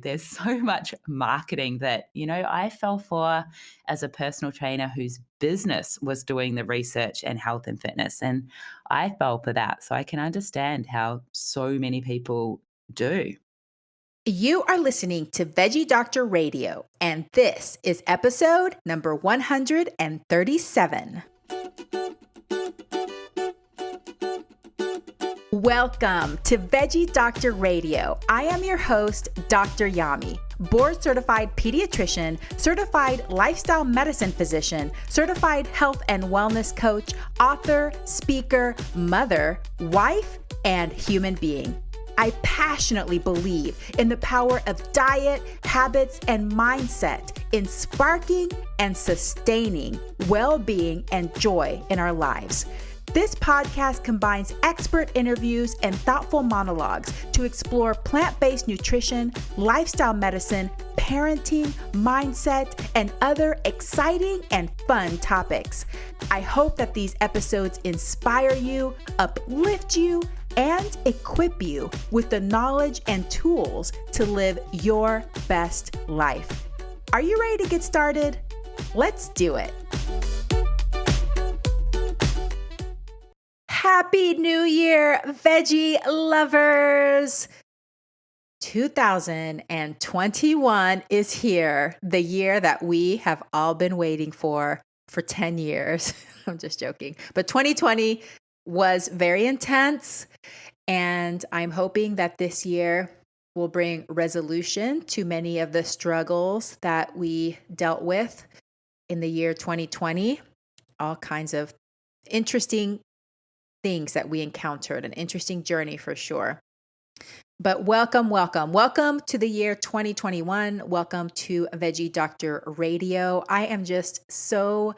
There's so much marketing that, I fell for as a personal trainer whose business was doing the research and health and fitness. And I fell for that. So I can understand how so many people do. You are listening to Veggie Doctor Radio, and this is episode number 137. Welcome to Veggie Doctor Radio. I am your host, Dr. Yami, board-certified pediatrician, certified lifestyle medicine physician, certified health and wellness coach, author, speaker, mother, wife, and human being. I passionately believe in the power of diet, habits, and mindset in sparking and sustaining well-being and joy in our lives. This podcast combines expert interviews and thoughtful monologues to explore plant-based nutrition, lifestyle medicine, parenting, mindset, and other exciting and fun topics. I hope that these episodes inspire you, uplift you, and equip you with the knowledge and tools to live your best life. Are you ready to get started? Let's do it. Happy New Year, veggie lovers! 2021 is here, the year that we have all been waiting for 10 years. I'm just joking. But 2020 was very intense, and I'm hoping that this year will bring resolution to many of the struggles that we dealt with in the year 2020. All kinds of interesting things that we encountered, an interesting journey for sure. But welcome to the year 2021. Welcome to Veggie Doctor Radio. I am just so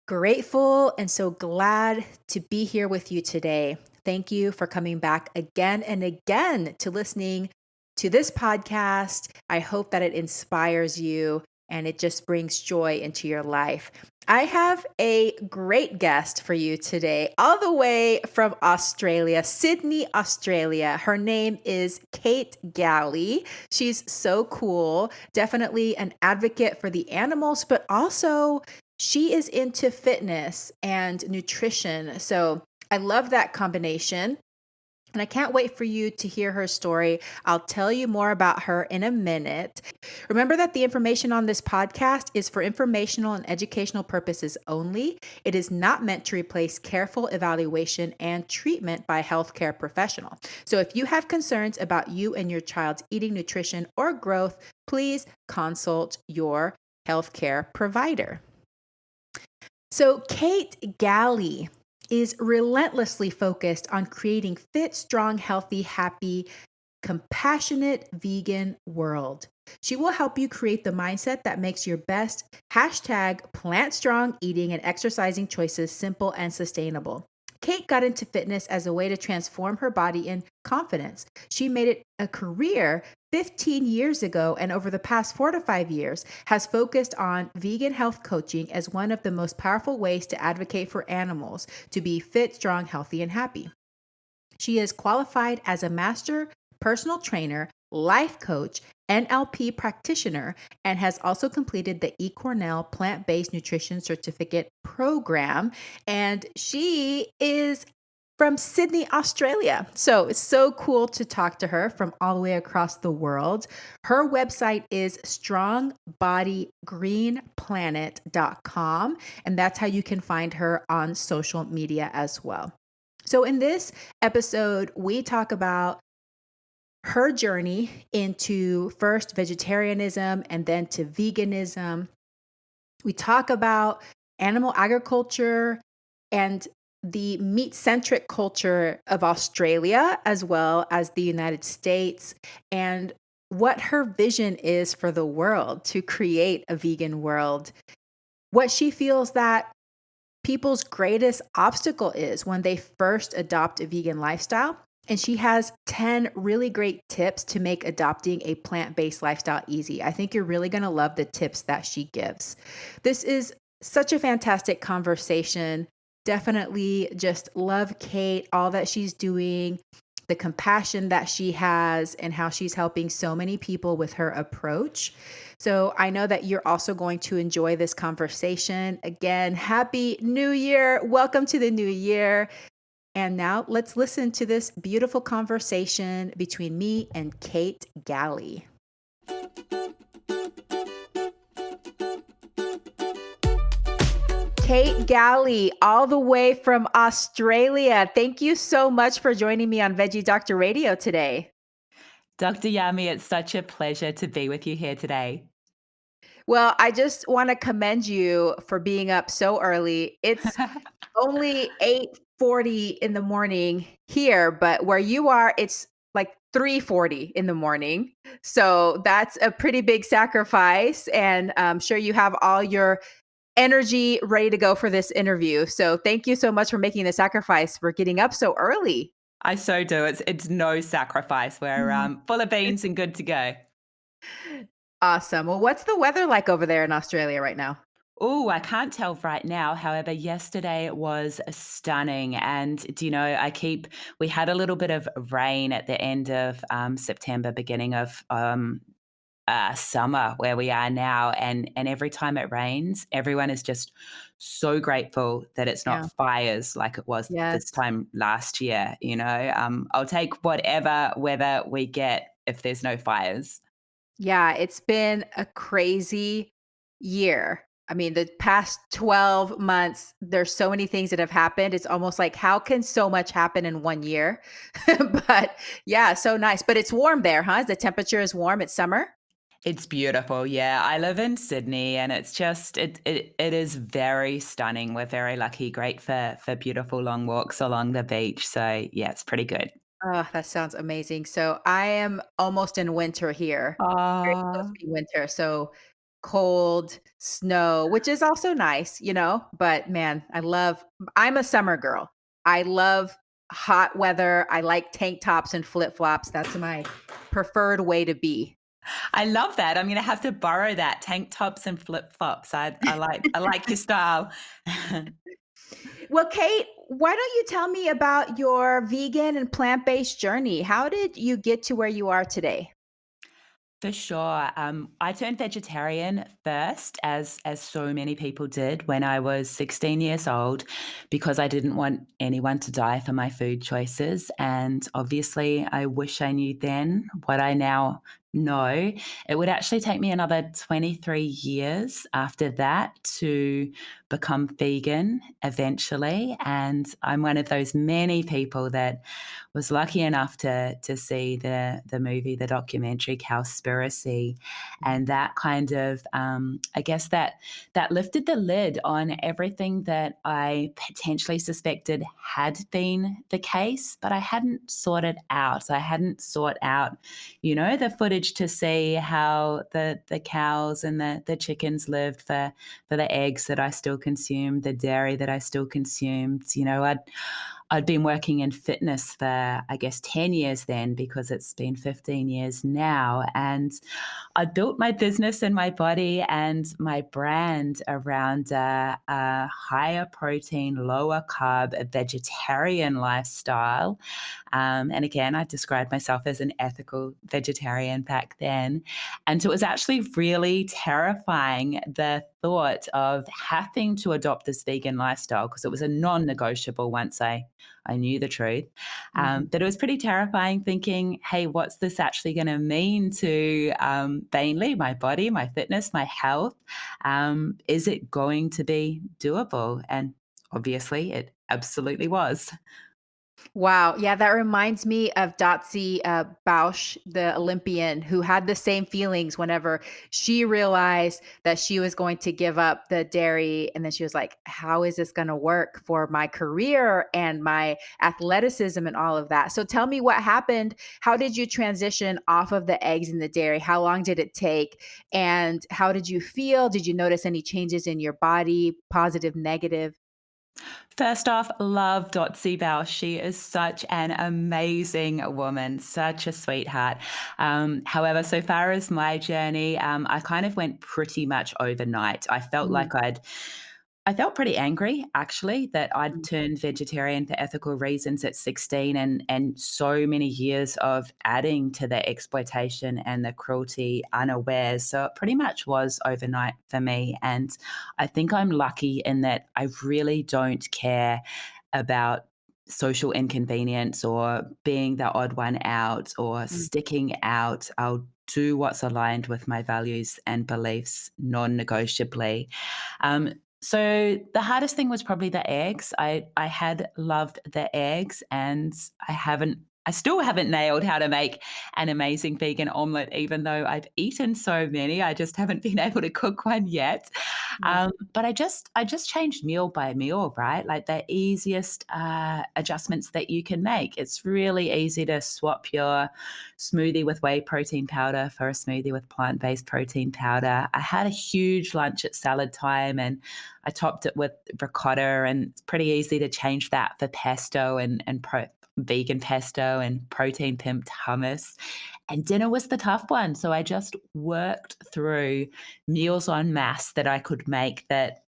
grateful and so glad to be here with you today. Thank you for coming back again and again to listening to this podcast. I hope that it inspires you and it just brings joy into your life. I have a great guest for you today, all the way from Australia, Sydney, Australia. Her name is Kate Galli. She's so cool, definitely an advocate for the animals, but also she is into fitness and nutrition. So I love that combination. And I can't wait for you to hear her story. I'll tell you more about her in a minute. Remember that the information on this podcast is for informational and educational purposes only. It is not meant to replace careful evaluation and treatment by a healthcare professional. So if you have concerns about you and your child's eating, nutrition, or growth, please consult your healthcare provider. So Kate Galli is relentlessly focused on creating fit, strong, healthy, happy, compassionate vegan world. She will help you create the mindset that makes your best #plant strong eating and exercising choices simple and sustainable. Kate got into fitness as a way to transform her body in confidence. She made it a career 15 years ago, and over the past 4 to 5 years has focused on vegan health coaching as one of the most powerful ways to advocate for animals to be fit, strong, healthy, and happy. She is qualified as a master personal trainer, life coach, NLP practitioner, and has also completed the eCornell plant-based nutrition certificate program. And she is from Sydney, Australia. So it's so cool to talk to her from all the way across the world. Her website is strongbodygreenplanet.com, and that's how you can find her on social media as well. So in this episode, we talk about her journey into first vegetarianism and then to veganism. We talk about animal agriculture and the meat-centric culture of Australia as well as the United States, and what her vision is for the world to create a vegan world. What she feels that people's greatest obstacle is when they first adopt a vegan lifestyle. And she has 10 really great tips to make adopting a plant-based lifestyle easy. I think you're really going to love the tips that she gives. This is such a fantastic conversation. Definitely just love Kate, all that she's doing the compassion that she has, and how she's helping so many people with her approach. So I know that you're also going to enjoy this conversation. Again, Happy New Year. Welcome to the new year. And now let's listen to this beautiful conversation between me and Kate Galli. Kate Galli, all the way from Australia. Thank you so much for joining me on Veggie Doctor Radio today. Dr. Yami, it's such a pleasure to be with you here today. Well, I just want to commend you for being up so early. It's only 8:40 in the morning here, but where you are, it's like 3:40 in the morning. So that's a pretty big sacrifice. And I'm sure you have all your energy ready to go for this interview. So thank you so much for making the sacrifice for getting up so early. I so do. It's no sacrifice. We're Mhm. full of beans and good to go. Awesome. Well, what's the weather like over there in Australia right now? Oh, I can't tell right now. However, yesterday it was stunning. And do you know, we had a little bit of rain at the end of September, beginning of summer where we are now. And every time it rains, everyone is just so grateful that it's not Yeah. fires like it was this Yes. time last year. I'll take whatever weather we get if there's no fires. Yeah, it's been a crazy year. I mean, the past 12 months, there's so many things that have happened. It's almost like, how can so much happen in 1 year? But yeah, so nice. But it's warm there, huh? The temperature is warm. It's summer. It's beautiful. Yeah. I live in Sydney and it's just it is very stunning. We're very lucky, great for beautiful long walks along the beach. So yeah, it's pretty good. Oh, that sounds amazing. So I am almost in winter here, very close to Ah. being winter. So cold, snow, which is also nice, but man, I'm a summer girl. I love hot weather. I like tank tops and flip flops. That's my preferred way to be. I love that. I'm gonna have to borrow that, tank tops and flip flops. I like your style. Well, Kate, why don't you tell me about your vegan and plant based journey? How did you get to where you are today? For sure. I turned vegetarian first, as so many people did when I was 16 years old, because I didn't want anyone to die for my food choices. And obviously, I wish I knew then what I now know. It would actually take me another 23 years after that to become vegan eventually. And I'm one of those many people that was lucky enough to see the movie, the documentary Cowspiracy, and that kind of I guess that lifted the lid on everything that I potentially suspected had been the case, but I hadn't sorted out. I hadn't sought out, the footage to see how the cows and the chickens lived for the eggs that I still consumed, the dairy that I still consumed. I'd been working in fitness for, I guess, 10 years then, because it's been 15 years now. And I built my business and my body and my brand around a higher protein, lower carb, a vegetarian lifestyle. And again, I described myself as an ethical vegetarian back then. And so it was actually really terrifying, the thought of having to adopt this vegan lifestyle, because it was a non-negotiable once I knew the truth. Mhm. But it was pretty terrifying thinking, hey, what's this actually going to mean to mainly my body, my fitness, my health? Is it going to be doable? And obviously, it absolutely was. Wow. Yeah, that reminds me of Dotsie Bausch, the Olympian, who had the same feelings whenever she realized that she was going to give up the dairy. And then she was like, how is this going to work for my career and my athleticism and all of that? So tell me what happened. How did you transition off of the eggs and the dairy? How long did it take? And how did you feel? Did you notice any changes in your body, positive, negative? First off, love Dotsie Bell. She is such an amazing woman, such a sweetheart. However, so far as my journey, I kind of went pretty much overnight. I felt like I felt pretty angry actually that I'd Mm. turned vegetarian for ethical reasons at 16 and so many years of adding to the exploitation and the cruelty unawares. So it pretty much was overnight for me. And I think I'm lucky in that I really don't care about social inconvenience or being the odd one out or Mm. sticking out. I'll do what's aligned with my values and beliefs non-negotiably. So the hardest thing was probably the eggs. I had loved the eggs, and I still haven't nailed how to make an amazing vegan omelet, even though I've eaten so many. I just haven't been able to cook one yet. Mm. But I just changed meal by meal, right? Like the easiest adjustments that you can make. It's really easy to swap your smoothie with whey protein powder for a smoothie with plant-based protein powder. I had a huge lunch at salad time, and I topped it with ricotta, and it's pretty easy to change that for pesto and vegan pesto and protein pimped hummus. And dinner was the tough one. So I just worked through meals en masse that I could make that,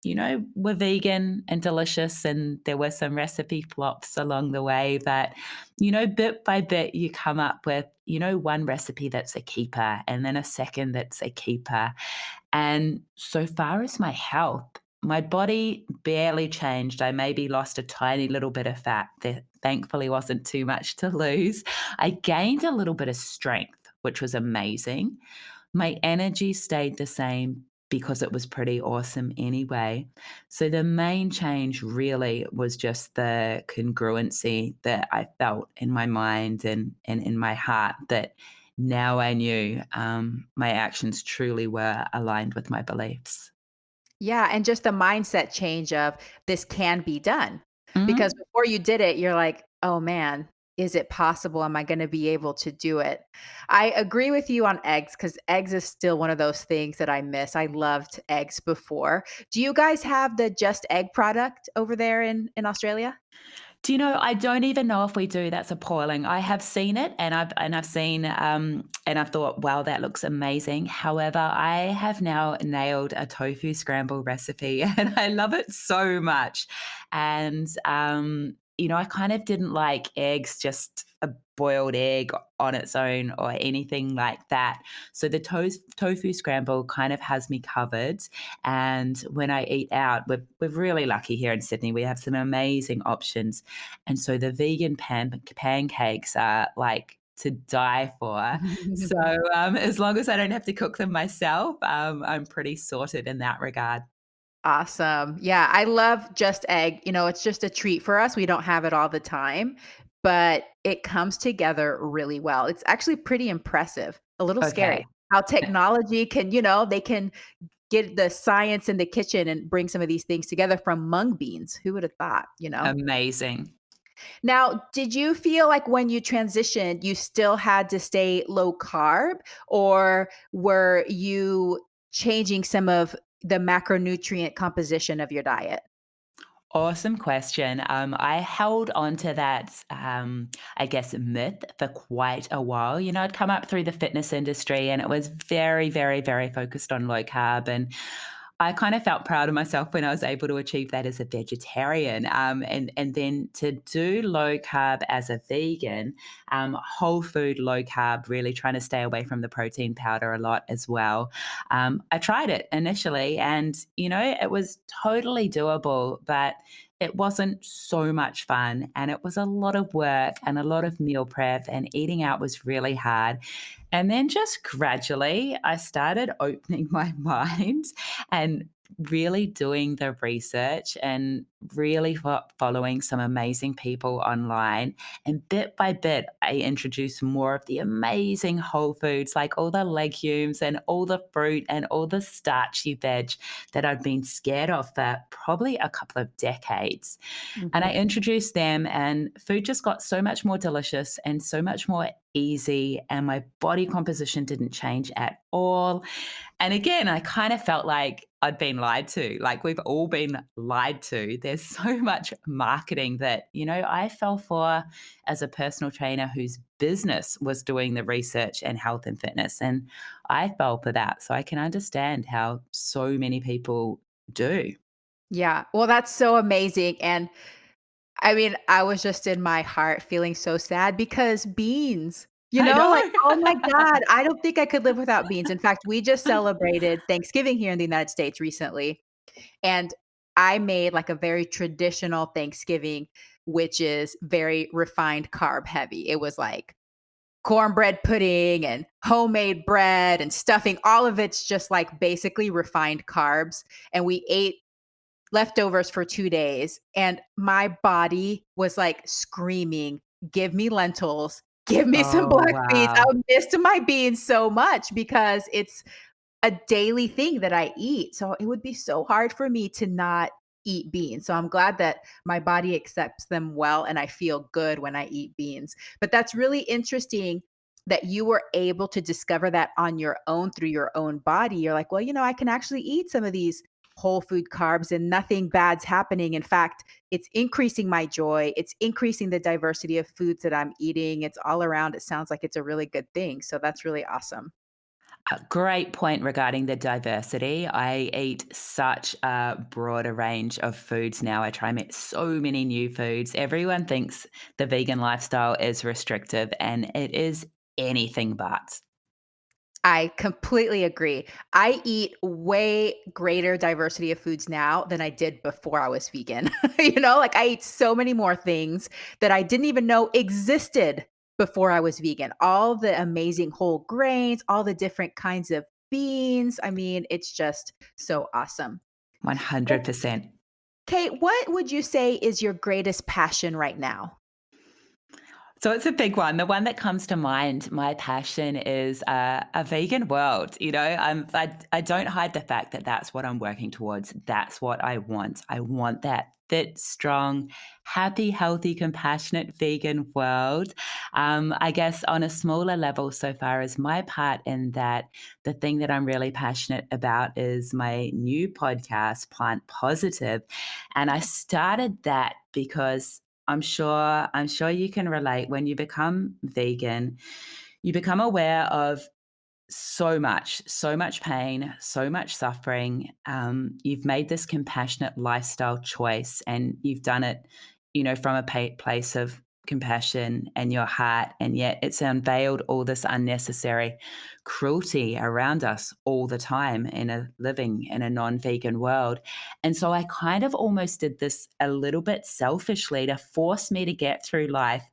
were vegan and delicious. And there were some recipe flops along the way. But, bit by bit, you come up with, one recipe that's a keeper and then a second that's a keeper. And so far as my health, my body barely changed. I maybe lost a tiny little bit of fat. There thankfully wasn't too much to lose. I gained a little bit of strength, which was amazing. My energy stayed the same because it was pretty awesome anyway. So the main change really was just the congruency that I felt in my mind and in my heart that now I knew my actions truly were aligned with my beliefs. Yeah, and just the mindset change of this can be done. Because Mhm. before you did it, you're like, "Oh man, is it possible? Am I gonna be able to do it?" I agree with you on eggs because eggs is still one of those things that I miss. I loved eggs before. Do you guys have the Just Egg product over there in Australia? Do you know, I don't even know if we do. That's appalling. I have seen it and I've seen and I've thought, wow, that looks amazing. However, I have now nailed a tofu scramble recipe and I love it so much. And I kind of didn't like eggs, just a boiled egg on its own or anything like that. So the tofu scramble kind of has me covered. And when I eat out, we're really lucky here in Sydney. We have some amazing options, and so the vegan pancakes are like to die for. So as long as I don't have to cook them myself, I'm pretty sorted in that regard. Awesome. Yeah, I love Just Egg. It's just a treat for us. We don't have it all the time, but it comes together really well. It's actually pretty impressive, a little Okay. scary how technology can, they can get the science in the kitchen and bring some of these things together from mung beans. Who would have thought? Amazing. Now, did you feel like when you transitioned, you still had to stay low carb, or were you changing some of the macronutrient composition of your diet? Awesome question. I held on to that, I guess, myth for quite a while. I'd come up through the fitness industry and it was very, very, very focused on low carb. And I kind of felt proud of myself when I was able to achieve that as a vegetarian. And then to do low carb as a vegan, whole food low carb, really trying to stay away from the protein powder a lot as well. I tried it initially and, it was totally doable, but it wasn't so much fun. And it was a lot of work and a lot of meal prep, and eating out was really hard. And then just gradually, I started opening my mind and really doing the research and really following some amazing people online. And bit by bit, I introduced more of the amazing whole foods, like all the legumes and all the fruit and all the starchy veg that I'd been scared of for probably a couple of decades. And I Mhm. introduced them, and food just got so much more delicious and so much more easy. And my body composition didn't change at all. And again, I kind of felt like I'd been lied to, like we've all been lied to. There's so much marketing that, I fell for as a personal trainer whose business was doing the research and health and fitness. And I fell for that. So I can understand how so many people do. Yeah. Well, that's so amazing. And I mean, I was just in my heart feeling so sad because beans, I like, know. oh my God, I don't think I could live without beans. In fact, we just celebrated Thanksgiving here in the United States recently. And I made like a very traditional Thanksgiving, which is very refined carb heavy. It was like cornbread pudding and homemade bread and stuffing. All of it's just like basically refined carbs. And we ate leftovers for 2 days, and my body was, like, screaming, "Give me lentils, give me some Oh, black beans." I wow. missed my beans so much because it's a daily thing that I eat, so it would be so hard for me to not eat beans, so I'm glad that my body accepts them well, and I feel good when I eat beans. But that's really interesting that you were able to discover that on your own through your own body. You're like, "Well, I can actually eat some of these whole food carbs and nothing bad's happening. In fact, it's increasing my joy, it's increasing the diversity of foods that I'm eating, it's all around, it sounds like it's a really good thing." So that's really awesome. A great point regarding the diversity. I eat such a broader range of foods now. I try so many new foods. Everyone thinks the vegan lifestyle is restrictive, and it is anything but. I completely agree. I eat way greater diversity of foods now than I did before I was vegan. Like I eat so many more things that I didn't even know existed before I was vegan. All the amazing whole grains, all the different kinds of beans. I mean, it's just so awesome. Well, 100%. Kate, what would you say is your greatest passion right now? So it's a big one. The one that comes to mind, my passion is a vegan world. I don't hide the fact that that's what I'm working towards. That's what I want. I want that fit, strong, happy, healthy, compassionate vegan world. I guess on a smaller level, so far as my part in that, the thing that I'm really passionate about is my new podcast, Plant Positive. And I started that because I'm sure you can relate. When you become vegan, you become aware of so much pain, so much suffering. You've made this compassionate lifestyle choice, and you've done it, from a place of compassion and your heart, and yet it's unveiled all this unnecessary cruelty around us all the time in a living in a non-vegan world. And so I kind of almost did this a little bit selfishly to force me to get through life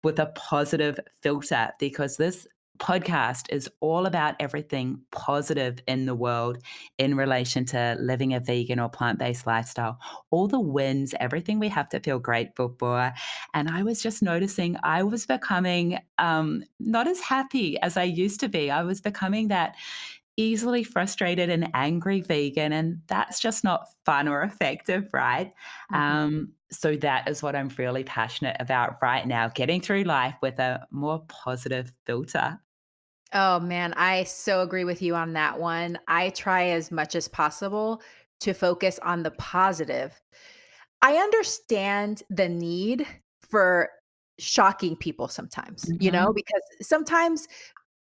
with a positive filter, because this podcast is all about everything positive in the world in relation to living a vegan or plant-based lifestyle. All the wins, everything we have to feel grateful for. And I was just noticing I was becoming not as happy as I used to be. I was becoming that easily frustrated and angry vegan, and that's just not fun or effective, right? Mhm. So that is what I'm really passionate about right now, getting through life with a more positive filter. Oh man, I so agree with you on that one. I try as much as possible to focus on the positive. I understand the need for shocking people sometimes, Mhm. because sometimes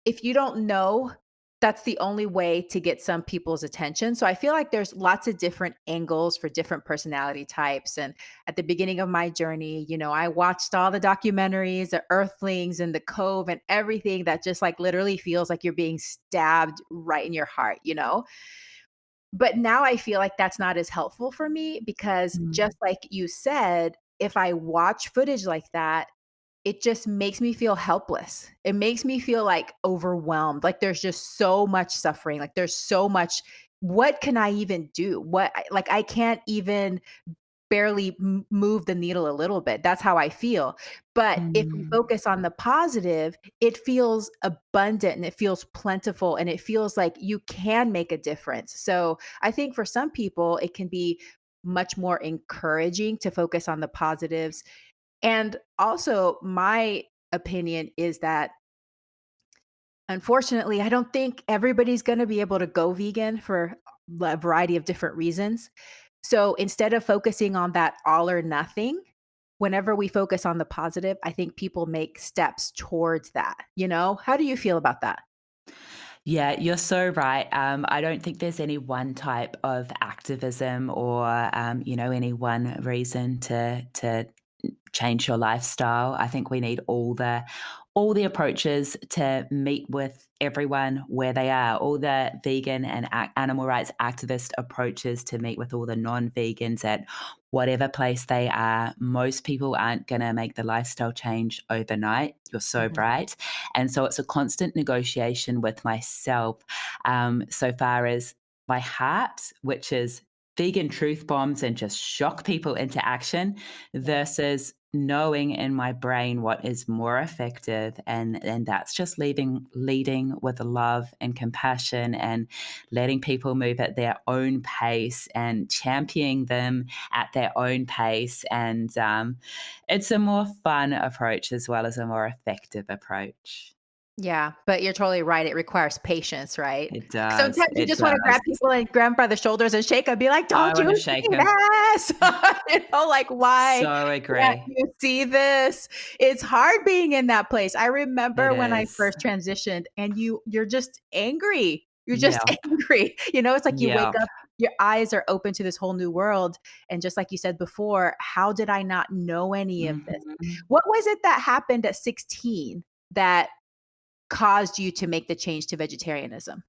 if you don't know, that's the only way to get some people's attention. So I feel like there's lots of different angles for different personality types. And at the beginning of my journey, I watched all the documentaries, the Earthlings and the Cove and everything that just like literally feels like you're being stabbed right in your heart. But now I feel like that's not as helpful for me because Mm. just like you said, if I watch footage like that, it just makes me feel helpless. It makes me feel, like, overwhelmed, like, there's just so much suffering, like, there's so much what can I even do? I can't even barely move the needle a little bit. That's how I feel. But if we Mm. focus on the positive, it feels abundant and it feels plentiful and it feels like you can make a difference. So I think for some people, it can be much more encouraging to focus on the positives. And also, my opinion is that unfortunately, I don't think everybody's going to be able to go vegan for a variety of different reasons. So instead of focusing on that all or nothing, whenever we focus on the positive, I think people make steps towards that. How do you feel about that? Yeah, you're so right. I don't think there's any one type of activism or, any one reason to change your lifestyle. I think we need all the approaches to meet with everyone where they are, all the vegan and animal rights activist approaches to meet with all the non-vegans at whatever place they are. Most people aren't going to make the lifestyle change overnight. You're so Mhm. right. And so it's a constant negotiation with myself, so far as my heart, which is vegan truth bombs and just shock people into action, Yeah. versus knowing in my brain what is more effective, and that's just leading with love and compassion, and letting people move at their own pace and championing them at their own pace. And it's a more fun approach as well as a more effective approach. Yeah, but you're totally right, it requires patience, right? It does, Sometimes you it just wanna does. grab people and grab 'em by the shoulders and shake 'em, be like, I "Don't you want to shake see him. this?" Like, "Why So can't agree. you see this?" It's hard being in that place. I remember It when I is. first transitioned and you're just angry. You're just Yeah. angry. It's like you wake Yeah. up, your eyes are open to this whole new world, and just like you said before, how did I not know any of this? Mhm. What was it that happened at 16 that caused you to make the change to vegetarianism?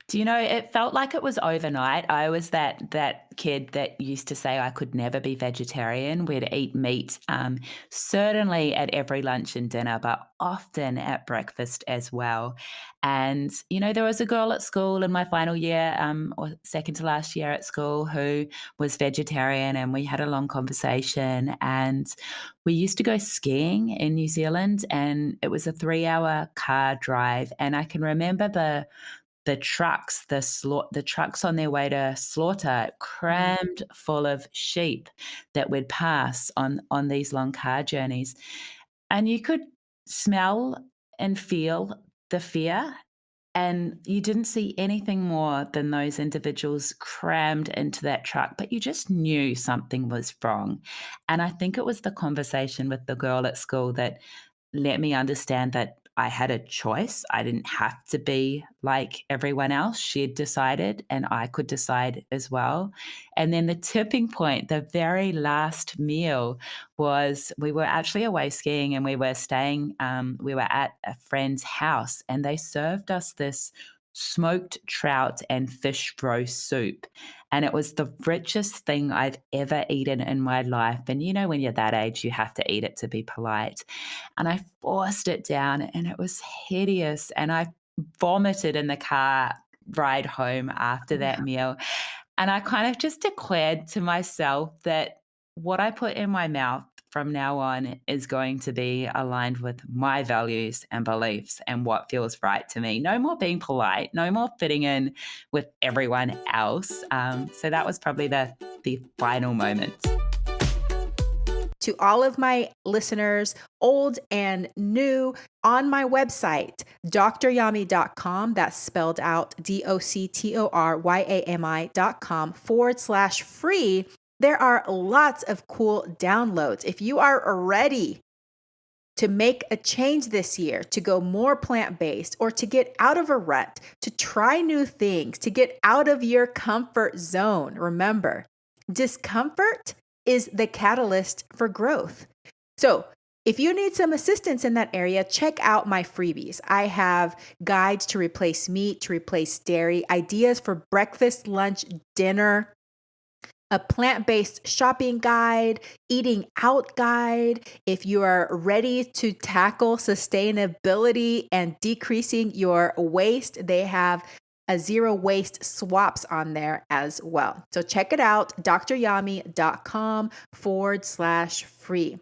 Do you know, it felt like it was overnight. I was that kid that used to say I could never be vegetarian. We'd eat meat, certainly at every lunch and dinner, but often at breakfast as well. And there was a girl at school in my final year, or second to last year at school, who was vegetarian, and we had a long conversation. And we used to go skiing in New Zealand, and it was a 3-hour car drive. And I can remember the trucks on their way to slaughter, Mm, crammed full of sheep that would pass on these long car journeys. And you could smell and feel the fear, and you didn't see anything more than those individuals crammed into that truck, but you just knew something was wrong. And I think it was the conversation with the girl at school that let me understand that I had a choice. I didn't have to be like everyone else. She had decided, and I could decide as well. And then the tipping point, the very last meal, was we were actually away skiing, and we were at a friend's house, and they served us this smoked trout and fish roast soup. And it was the richest thing I've ever eaten in my life. And when you're that age, you have to eat it to be polite. And I forced it down, and it was hideous, and I vomited in the car ride home after that yeah. meal. And I kind of just declared to myself that what I put in my mouth from now on is going to be aligned with my values and beliefs and what feels right to me. No more being polite, no more fitting in with everyone else. So that was probably the final moment. To all of my listeners, old and new, on my website, doctoryami.com, that's spelled out doctoryami.com /free. There are lots of cool downloads. If you are ready to make a change this year, to go more plant based, or to get out of a rut, to try new things, to get out of your comfort zone, remember, discomfort is the catalyst for growth. So, if you need some assistance in that area, check out my freebies. I have guides to replace meat, to replace dairy, ideas for breakfast, lunch, dinner, a plant-based shopping guide, eating out guide. If you are ready to tackle sustainability and decreasing your waste, they have a zero waste swaps on there as well. So check it out, doctoryami.com /free.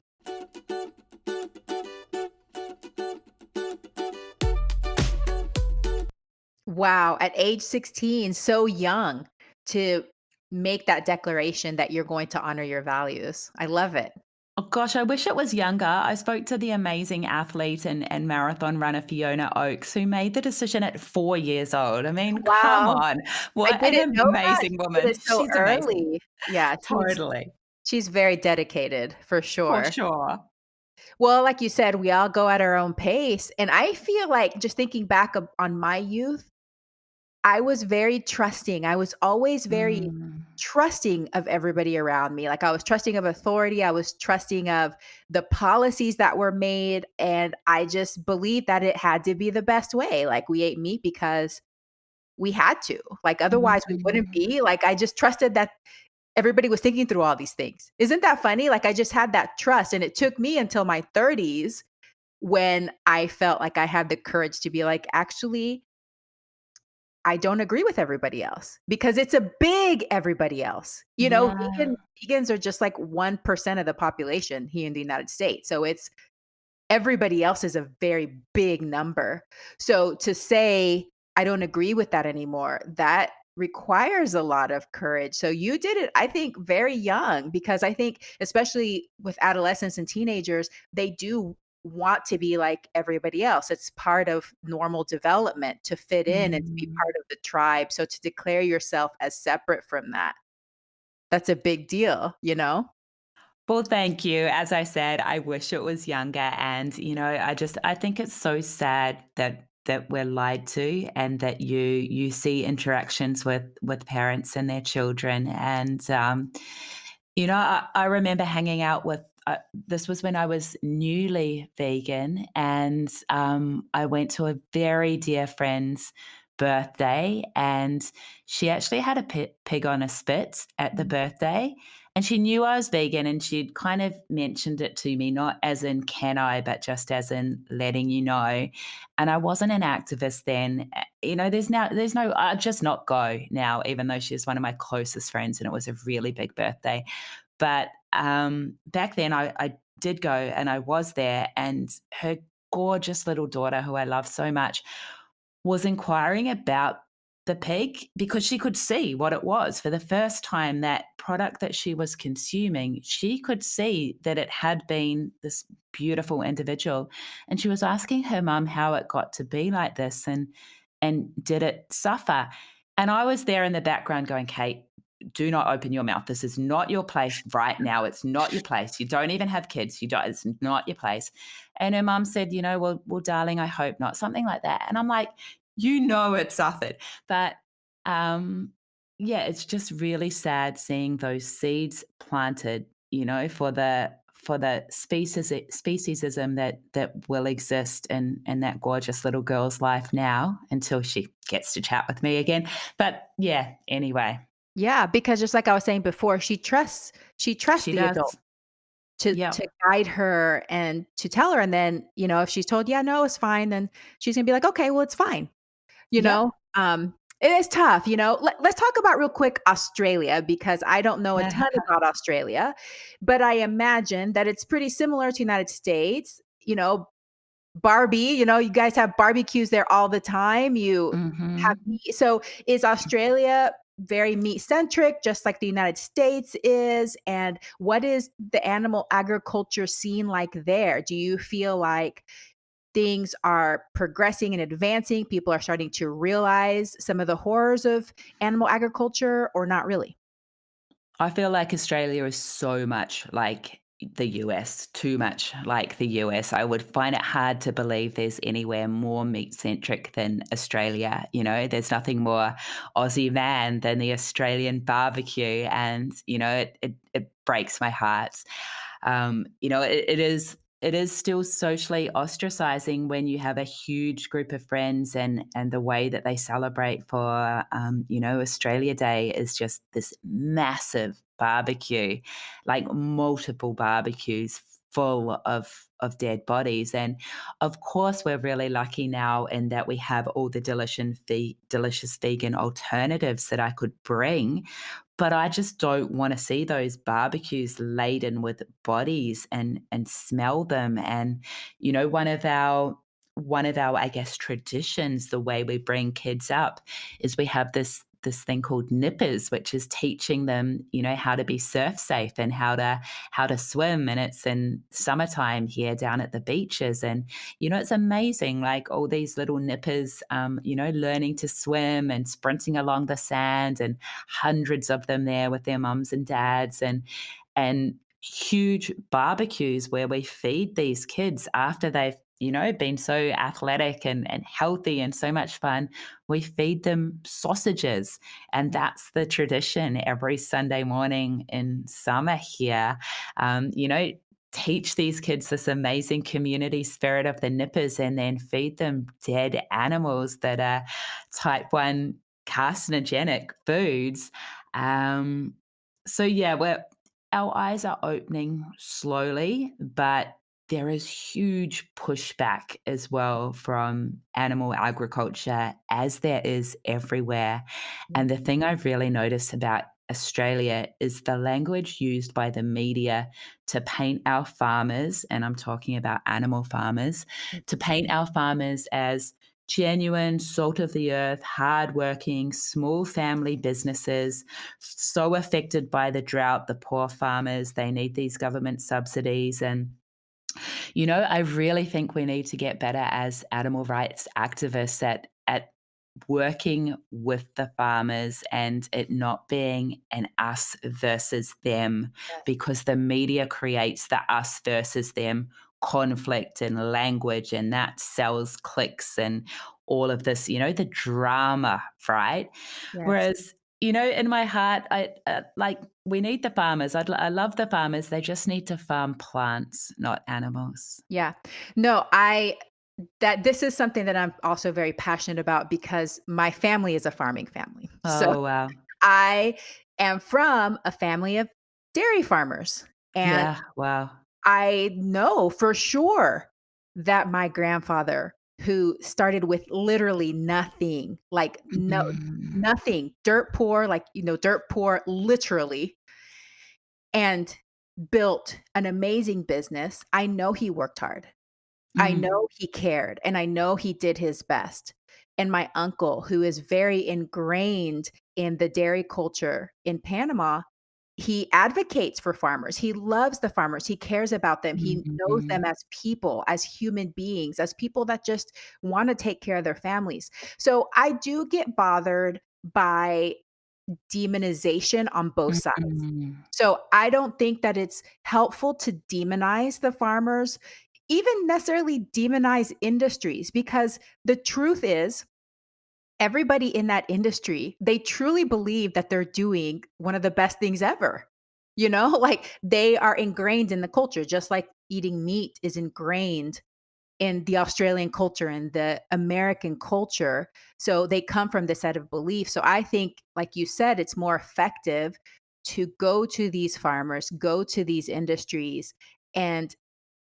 Wow, at age 16, so young to make that declaration that you're going to honor your values. I love it. Oh gosh, I wish it was younger. I spoke to the amazing athlete and marathon runner Fiona Oaks, who made the decision at 4 years old. I mean, come Wow, on. I What didn't an know that amazing she did woman. it so She's amazing. early. Yeah, Totally. she's very dedicated for For sure. sure. Well, like you said, we all go at our own pace, and I feel like just thinking back on my youth, I was very trusting. I was always very Mm, trusting of everybody around me. Like I was trusting of authority, I was trusting of the policies that were made, and I just believed that it had to be the best way. Like we ate meat because we had to. Like otherwise we wouldn't mm. be. Like I just trusted that everybody was thinking through all these things. Isn't that funny? Like I just had that trust, and it took me until my 30s when I felt like I had the courage to be like, actually, I don't agree with everybody else because it's a big everybody else. You know, Yeah. vegans are just like 1% of the population here in the United States. So it's everybody else is a very big number. So to say, I don't agree with that anymore, that requires a lot of courage. So you did it, I think, very young because I think, especially with adolescents and teenagers, they do want to be like everybody else. It's part of normal development to fit in and to be Mm. part of the tribe. So to declare yourself as separate from that, that's a big deal, you know? Well, thank you. As I said, I wish it was younger, and I think it's so sad that we're lied to, and that you see interactions with parents and their children, and I remember hanging out with. This was when I was newly vegan, and I went to a very dear friend's birthday, and she actually had a pig on a spit at the Mhm. birthday, and she knew I was vegan, and she'd kind of mentioned it to me, not as in can I, but just as in letting you know. And I wasn't an activist then. There's no, I'll just not go now, even though she's one of my closest friends and it was a really big birthday. But back then I did go and I was there, and her gorgeous little daughter, who I love so much, was inquiring about the pig because she could see what it was. For the first time, that product that she was consuming, she could see that it had been this beautiful individual. And she was asking her mum how it got to be like this, and did it suffer? And I was there in the background going, Kate, do not open your mouth. This is not your place right now. It's not your place. You don't even have kids. You don't, it's not your place. And her mum said, well, darling, I hope not. Something like that. And I'm like, it suffered. But yeah, it's just really sad seeing those seeds planted, for the speciesism that will exist in that gorgeous little girl's life now until she gets to chat with me again. But yeah, anyway, Yeah, because just like I was saying before, she trusts she the adult does. to Yep. guide her and to tell her, and then, if she's told, "Yeah, no, it's fine," then she's gonna be like, "Okay, well, it's fine." You Yep. know? It is tough, Let's talk about real quick Australia because I don't know a ton about Australia, but I imagine that it's pretty similar to United States, Barbie, you guys have barbecues there all the time, you have Mhm. meat so, is Australia very meat-centric, just like the United States is? And what is the animal agriculture scene like there? Do you feel like things are progressing and advancing, people are starting to realize some of the horrors of animal agriculture, or not really? I feel like Australia is so much like the US, too much like the US. I would find it hard to believe there's anywhere more meat centric than Australia. There's nothing more Aussie man than the Australian barbecue. And, it breaks my heart. It is still socially ostracizing when you have a huge group of friends, and the way that they celebrate for Australia Day is just this massive barbecue, like multiple barbecues full of dead bodies. And of course we're really lucky now in that we have all the delicious vegan alternatives that I could bring, but I just don't wanna see those barbecues laden with bodies and smell them. And, one of our, I guess, traditions, the way we bring kids up, is we have this thing called nippers, which is teaching them, how to be surf safe and how to swim. And it's in summertime here down at the beaches. And, it's amazing, like all these little nippers, learning to swim and sprinting along the sand, and hundreds of them there with their mums and dads, and huge barbecues where we feed these kids after they've been so athletic and healthy and so much fun, we feed them sausages. And that's the tradition every Sunday morning in summer here. Teach these kids this amazing community spirit of the nippers and then feed them dead animals that are type 1 carcinogenic foods. So, yeah, our eyes are opening slowly, but there is huge pushback as well from animal agriculture, as there is everywhere. And the thing I've really noticed about Australia is the language used by the media to paint our farmers, and I'm talking about animal farmers, to paint our farmers as genuine, salt of the earth, hardworking, small family businesses, so affected by the drought, the poor farmers, they need these government subsidies. And I really think we need to get better as animal rights activists at working with the farmers and it not being an us versus them, Yes. because the media creates the us versus them conflict and language, and that sells clicks and all of this, the drama, right? Yes. Whereas, in my heart, like, we need the farmers. I love the farmers. They just need to farm plants, not animals. Yeah. No, I that this is something that I'm also very passionate about because my family is a farming family. So Oh, wow. I am from a family of dairy farmers, and Yeah, wow. I know for sure that my grandfather, who started with literally nothing, like Mm, nothing, dirt poor, like, dirt poor literally, and built an amazing business. I know he worked hard. I mm, know he cared, and I know he did his best. And my uncle, who is very ingrained in the dairy culture in Panama, he advocates for farmers. He loves the farmers. He cares about them. He knows them mhm. as people, as human beings, as people that just wanna take care of their families. So I do get bothered by demonization on both sides. Mm, So I don't think that it's helpful to demonize the farmers, even necessarily demonize industries, because the truth is everybody in that industry, they truly believe that they're doing one of the best things ever. Like they are ingrained in the culture, just like eating meat is ingrained in the Australian culture and the American culture. So they come from this set of beliefs. So I think, like you said, it's more effective to go to these farmers, go to these industries, and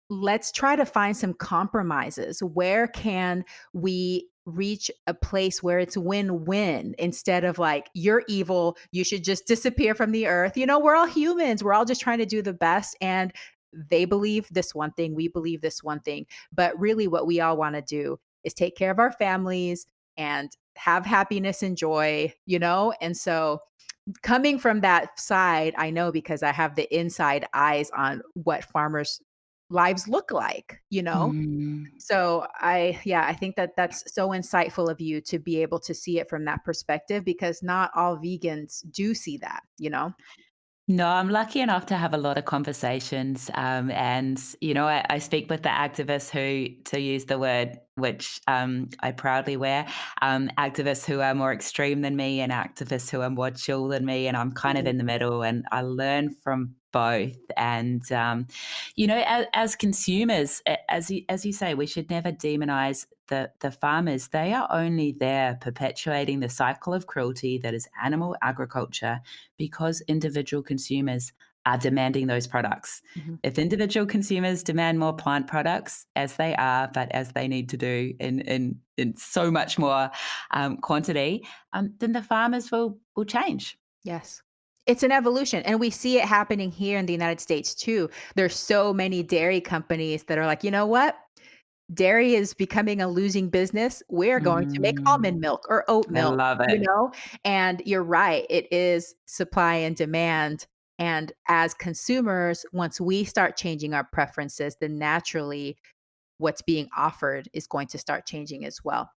let's try to find some compromises. Where can we reach a place where it's win-win instead of like, you're evil, you should just disappear from the earth? We're all humans. We're all just trying to do the best. And they believe this one thing, we believe this one thing. But really, what we all want to do is take care of our families and have happiness and joy. And so, coming from that side, I know because I have the inside eyes on what farmers' lives look like. mm. So I think that that's so insightful of you to be able to see it from that perspective because not all vegans do see that. No, I'm lucky enough to have a lot of conversations. And, I speak with the activists who, to use the word which I proudly wear, activists who are more extreme than me and activists who are more chill than me. And I'm kind of Mhm. in the middle and I learn from both. And, as consumers, as you say, we should never demonize the farmers. They are only there perpetuating the cycle of cruelty that is animal agriculture because individual consumers are demanding those products. Mhm. If individual consumers demand more plant products, as they are, but as they need to do in so much more quantity, then the farmers will change. Yes. It's an evolution, and we see it happening here in the United States too. There's so many dairy companies that are like, "You know what? Dairy is becoming a losing business. We're going to make Mm, almond milk or oat I milk," love you it. know? And you're right, it is supply and demand, and as consumers, once we start changing our preferences, then naturally what's being offered is going to start changing as well.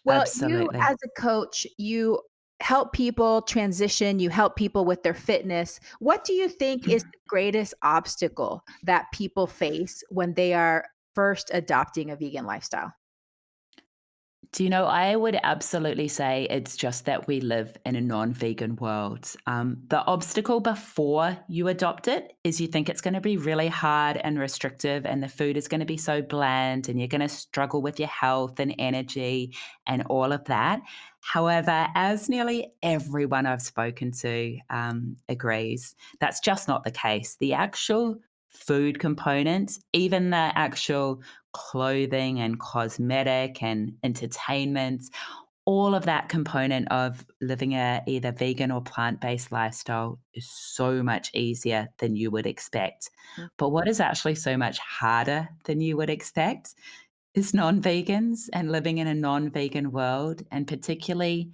Well, you Absolutely. as a coach, you help people transition, you help people with their fitness. What do you think is the greatest obstacle that people face when they are first adopting a vegan lifestyle? Do you know, I would absolutely say it's just that we live in a non-vegan world. The obstacle before you adopt it is you think it's going to be really hard and restrictive, and the food is going to be so bland, and you're going to struggle with your health and energy and all of that. However, as nearly everyone I've spoken to agrees, that's just not the case. The actual food component, even the actual clothing and cosmetic and entertainment, all of that component of living a either vegan or plant-based lifestyle is so much easier than you would expect. Mm. But what is actually so much harder than you would expect is non-vegans and living in a non-vegan world, and particularly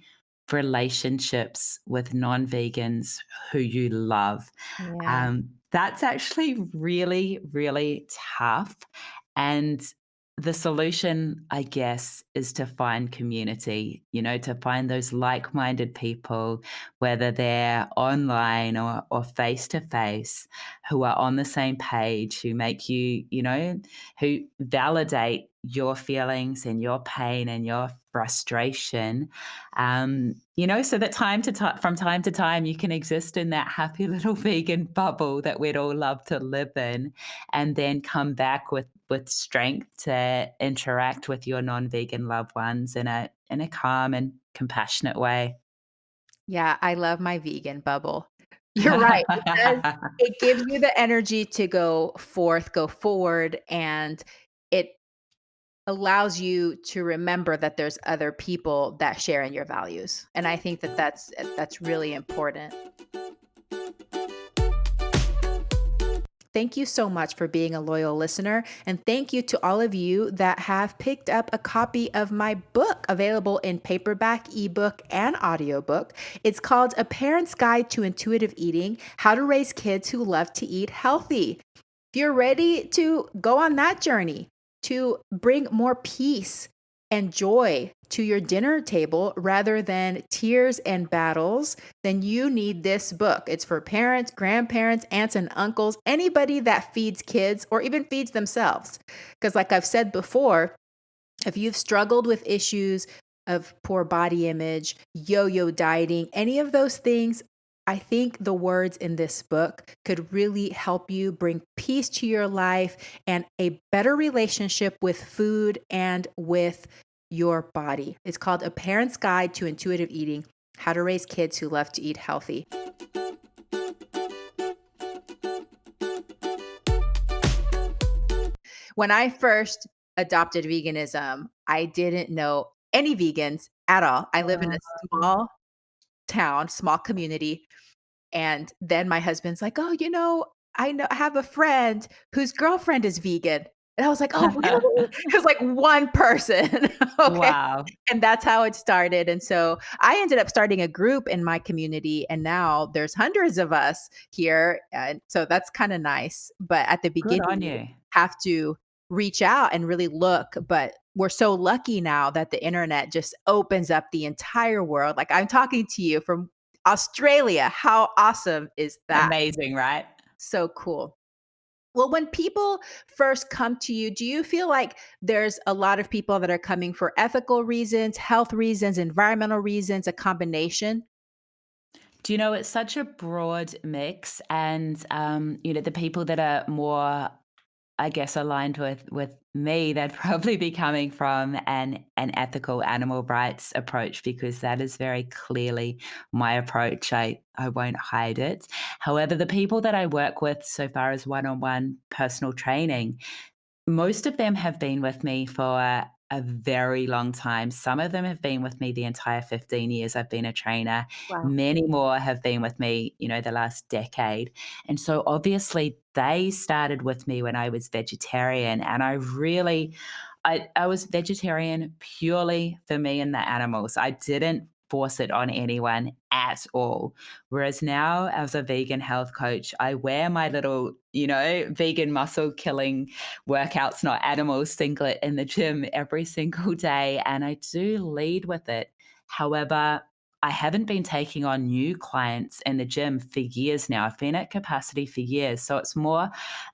relationships with non-vegans who you love. Yeah. That's actually really, really tough. And the solution, I guess, is to find community, to find those like minded people, whether they're online or face to face, who are on the same page, who make you, who validate your feelings and your pain and your frustration, so that from time to time, you can exist in that happy little vegan bubble that we'd all love to live in, and then come back with strength to interact with your non-vegan loved ones in a calm and compassionate way. Yeah, I love my vegan bubble. You're right. It gives you the energy to go forth, go forward, and it allows you to remember that there's other people that share in your values. And I think that that's really important. Thank you so much for being a loyal listener. And thank you to all of you that have picked up a copy of my book, available in paperback, ebook, and audiobook. It's called A Parent's Guide to Intuitive Eating: How to Raise Kids Who Love to Eat Healthy. If you're ready to go on that journey to bring more peace and joy to your dinner table rather than tears and battles, then you need this book. It's for parents, grandparents, aunts and uncles, anybody that feeds kids or even feeds themselves. Because, like I've said before, if you've struggled with issues of poor body image, yo-yo dieting, any of those things, I think the words in this book could really help you bring peace to your life and a better relationship with food and with your body. It's called A Parent's Guide to Intuitive Eating: How to Raise Kids Who Love to Eat Healthy. When I first adopted veganism, I didn't know any vegans at all. I live in a small town, small community. And then my husband's like, "Oh, I have a friend whose girlfriend is vegan." And I was like, "Oh, really?" It was like one person. Okay. Wow. And that's how it started. And so I ended up starting a group in my community, and now there's hundreds of us here. And so that's kind of nice. But at the Good beginning, on you you. have to reach out and really look. But we're so lucky now that the internet just opens up the entire world. Like, I'm talking to you from Australia. How awesome is that? Amazing, right? So cool. Well, when people first come to you, do you feel like there's a lot of people that are coming for ethical reasons, health reasons, environmental reasons, a combination? Do you know, it's such a broad mix, and, the people that are more, I guess, aligned with me, they'd probably be coming from an ethical animal rights approach, because that is very clearly my approach. I won't hide it. However, the people that I work with so far as one-on-one personal training, most of them have been with me for a very long time. Some of them have been with me the entire 15 years I've been a trainer. Wow. Many more have been with me, the last decade. And so obviously they started with me when I was vegetarian, and I was vegetarian purely for me and the animals. I didn't force it on anyone at all. Whereas now, as a vegan health coach, I wear my little, vegan muscle killing workouts, not animals singlet in the gym every single day. And I do lead with it. However, I haven't been taking on new clients in the gym for years now. I've been at capacity for years. So it's more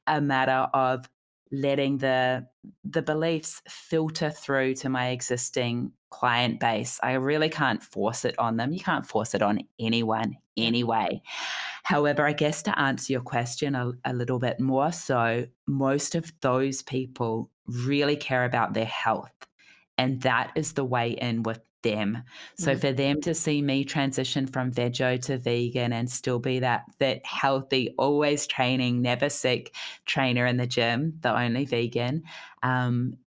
a matter of letting the beliefs filter through to my existing client base. I really can't force it on them. You can't force it on anyone Yeah. anyway. However, I guess to answer your question a little bit more so, most of those people really care about their health. And that is the way in with them. So Mhm. for them to see me transition from veggie to vegan and still be that fit, healthy, always training, never sick trainer in the gym, the only vegan,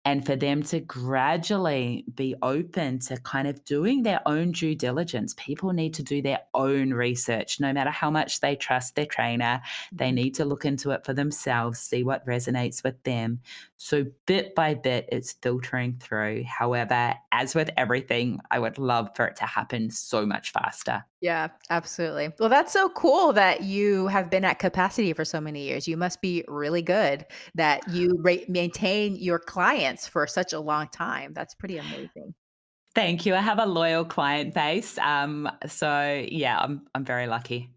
and for them to gradually be open to kind of doing their own due diligence. People need to do their own research, no matter how much they trust their trainer. They Mhm. need to look into it for themselves, see what resonates with them. So bit by bit, it's filtering through. However, as with everything, I would love for it to happen so much faster. Yeah, absolutely. Well, that's so cool that you have been at capacity for so many years. You must be really good that you maintain your clients for such a long time. That's pretty amazing. Thank you. I have a loyal client base. So yeah, I'm very lucky.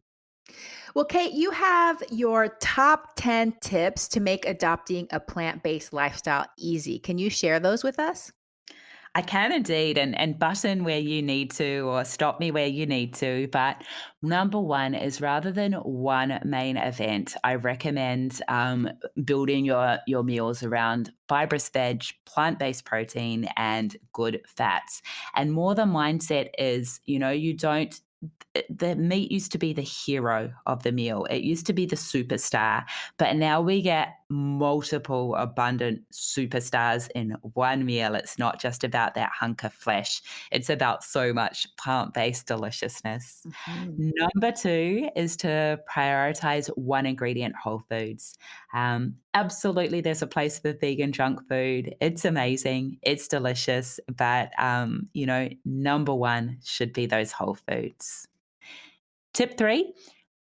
Well, Kate, you have your top 10 tips to make adopting a plant based lifestyle easy. Can you share those with us? I can indeed, and button where you need to or stop me where you need to. But number one is rather than one main event, I recommend building your meals around fibrous veg, plant based protein, and good fats. And more the mindset is, you don't. The meat used to be the hero of the meal. It used to be the superstar, but now we get multiple abundant superstars in one meal. It's not just about that hunk of flesh. It's about so much plant-based deliciousness. Mhm. Number two is to prioritize one ingredient whole foods. Absolutely, there's a place for vegan junk food. It's amazing, it's delicious, but number one should be those whole foods. Tip three,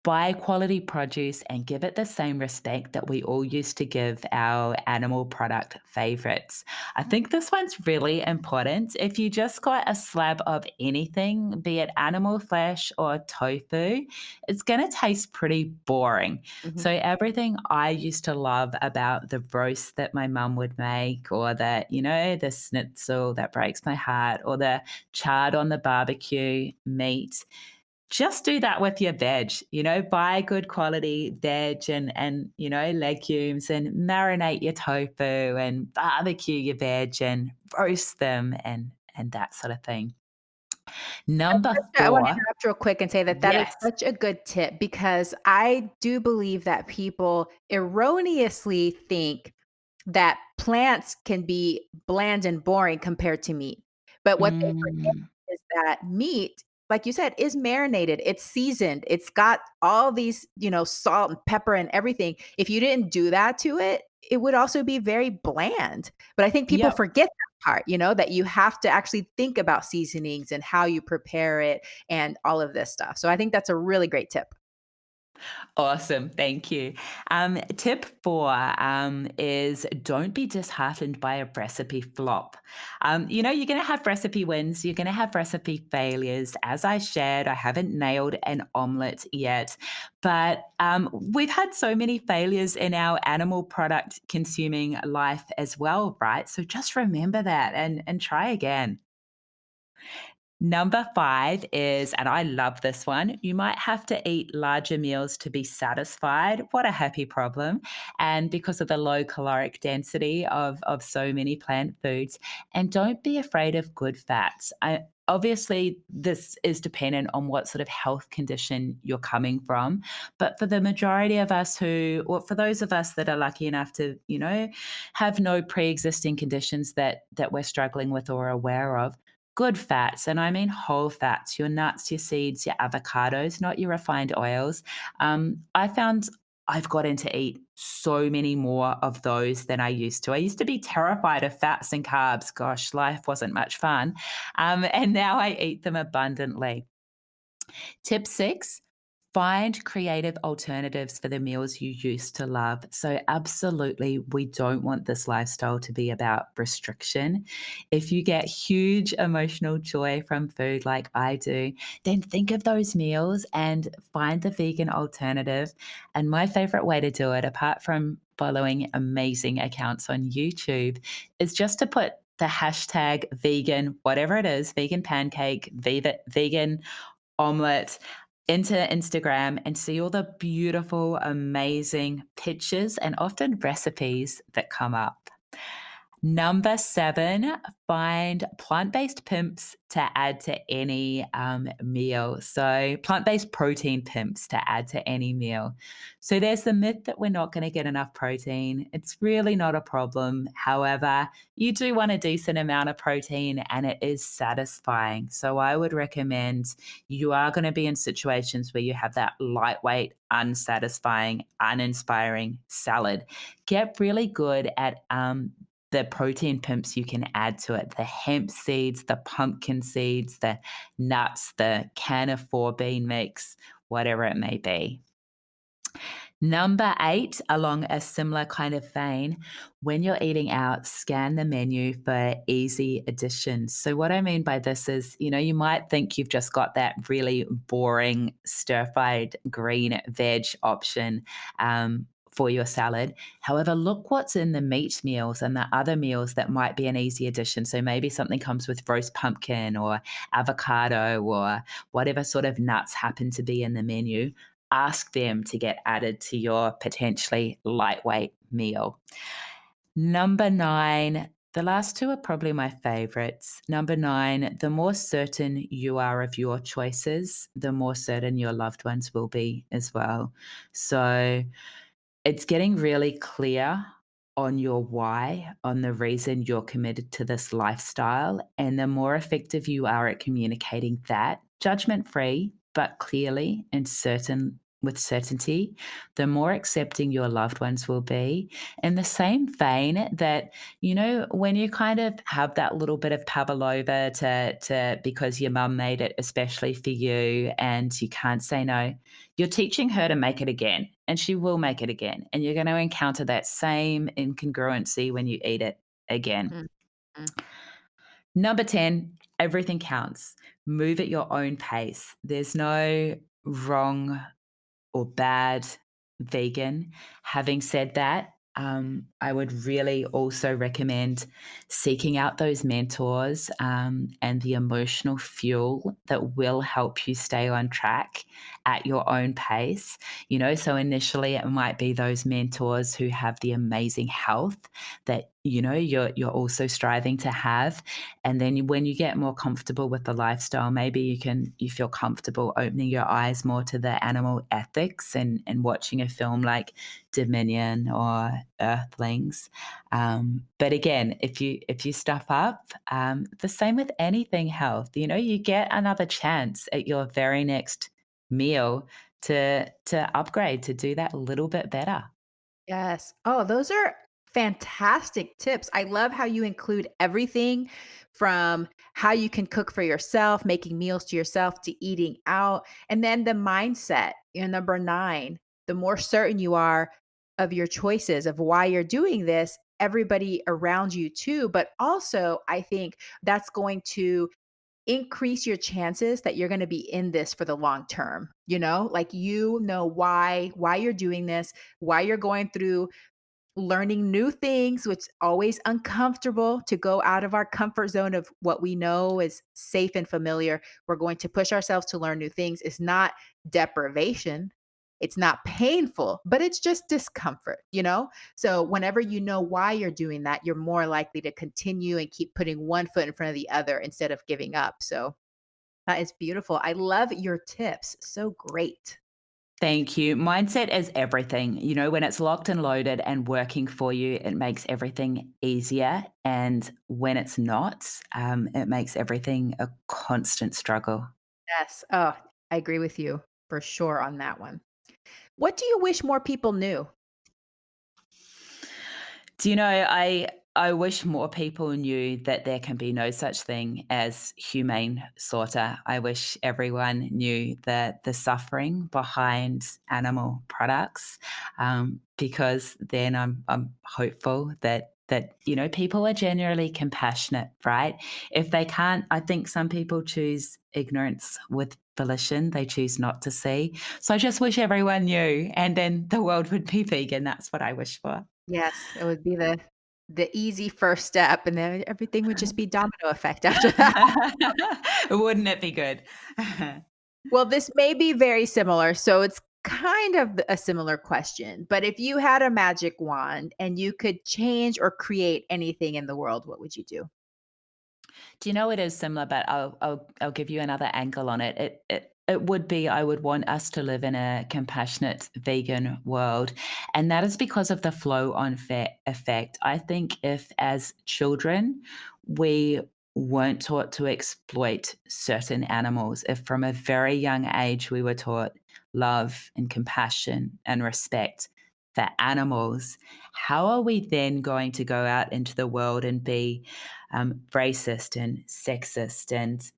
buy quality produce and give it the same respect that we all used to give our animal product favorites. I think this one's really important. If you just got a slab of anything, be it animal flesh or tofu, it's going to taste pretty boring. Mhm. So, everything I used to love about the roast that my mum would make, or the schnitzel that breaks my heart, or the charred on the barbecue meat, just do that with your veg, buy good quality veg and legumes and marinate your tofu and barbecue your veg and roast them and that sort of thing. Number I want to 4, interrupt real quick and say that that is yes. such a good tip because I do believe that people erroneously think that plants can be bland and boring compared to meat. But what they forget Mm, is that meat, like you said, is marinated, it's seasoned, it's got all these, salt and pepper and everything. If you didn't do that to it, it would also be very bland. But I think people yep. forget that part, that you have to actually think about seasonings and how you prepare it and all of this stuff. So I think that's a really great tip. Awesome. Thank you. Tip 4 is don't be disheartened by a recipe flop. You're going to have recipe wins, you're going to have recipe failures. As I shared, I haven't nailed an omelette yet, but we've had so many failures in our animal product consuming life as well, right? So just remember that and try again. Number 5 is, and I love this one, you might have to eat larger meals to be satisfied. What a happy problem. And because of the low caloric density of so many plant foods. And don't be afraid of good fats. Obviously, this is dependent on what sort of health condition you're coming from. But for the majority of us or for those of us that are lucky enough to, have no pre existing conditions that we're struggling with or aware of, good fats, and I mean whole fats, your nuts, your seeds, your avocados, not your refined oils. I found I've gotten to eat so many more of those than I used to. I used to be terrified of fats and carbs. Gosh, life wasn't much fun. And now I eat them abundantly. Tip 6, find creative alternatives for the meals you used to love. So, absolutely, we don't want this lifestyle to be about restriction. If you get huge emotional joy from food like I do, then think of those meals and find the vegan alternative. And my favorite way to do it, apart from following amazing accounts on YouTube is just to put the hashtag vegan, whatever it is, vegan pancake, vegan omelet, into Instagram and see all the beautiful, amazing pictures and often recipes that come up. Number 7, find plant-based pimps to add to any meal. So, plant-based protein pimps to add to any meal. So, there's the myth that we're not going to get enough protein. It's really not a problem. However, you do want a decent amount of protein and it is satisfying. So, I would recommend you are going to be in situations where you have that lightweight, unsatisfying, uninspiring salad. Get really good at the protein pimps you can add to it, the hemp seeds, the pumpkin seeds, the nuts, the can of 4 bean mix, whatever it may be. Number 8, along a similar kind of vein, when you're eating out, scan the menu for easy additions. So, what I mean by this is, you might think you've just got that really boring stir fried green veg option. For your salad. However, look what's in the meat meals and the other meals that might be an easy addition. So maybe something comes with roast pumpkin or avocado or whatever sort of nuts happen to be in the menu. Ask them to get added to your potentially lightweight meal. Number 9, the last 2 are probably my favorites. Number 9, the more certain you are of your choices, the more certain your loved ones will be as well. So, it's getting really clear on your why, on the reason you're committed to this lifestyle. And the more effective you are at communicating that, judgment free, but clearly and with certainty, the more accepting your loved ones will be. In the same vein that, when you kind of have that little bit of pavlova to because your mum made it especially for you and you can't say no, you're teaching her to make it again, and she will make it again. And you're going to encounter that same incongruency when you eat it again. Mm-hmm. Number 10, everything counts. Move at your own pace. There's no wrong or bad vegan. Having said that, I would really also recommend seeking out those mentors and the emotional fuel that will help you stay on track at your own pace. So initially it might be those mentors who have the amazing health that you're also striving to have. And then when you get more comfortable with the lifestyle, maybe you feel comfortable opening your eyes more to the animal ethics and watching a film like Dominion or Earthlings. But again, if you stuff up, the same with anything health, you get another chance at your very next meal to upgrade, to do that a little bit better. Yes. Oh, those are fantastic tips. I love how you include everything from how you can cook for yourself, making meals to yourself, to eating out, and then the mindset. Number 9, the more certain you are of your choices, of why you're doing this, everybody around you too. But also, I think that's going to increase your chances that you're going to be in this for the long term. Like why you're doing this, why you're going through learning new things, which always uncomfortable to go out of our comfort zone of what we know is safe and familiar. We're going to push ourselves to learn new things. It's not deprivation. It's not painful, but it's just discomfort. So whenever you know why you're doing that, you're more likely to continue and keep putting one foot in front of the other instead of giving up. So that is beautiful. I love your tips. So great. Thank you. Mindset is everything. When it's locked and loaded and working for you, it makes everything easier. And when it's not, it makes everything a constant struggle. Yes. Oh, I agree with you for sure on that one. What do you wish more people knew? Do you know, I wish more people knew that there can be no such thing as humane slaughter. I wish everyone knew the suffering behind animal products, because then I'm hopeful that that, people are generally compassionate, right? If they can't, I think some people choose ignorance with volition. They choose not to see. So I just wish everyone knew, and then the world would be vegan. That's what I wish for. Yes, it would be the easy first step, and then everything would just be domino effect after that. Wouldn't it be good? Well, this may be very similar, so it's kind of a similar question, but if you had a magic wand and you could change or create anything in the world, what would you do? Do you know it is similar, but I'll give you another angle on it. It would be I would want us to live in a compassionate vegan world, and that is because of the flow on effect. I think if as children we weren't taught to exploit certain animals, if from a very young age we were taught love and compassion and respect for animals, how are we then going to go out into the world and be racist and sexist and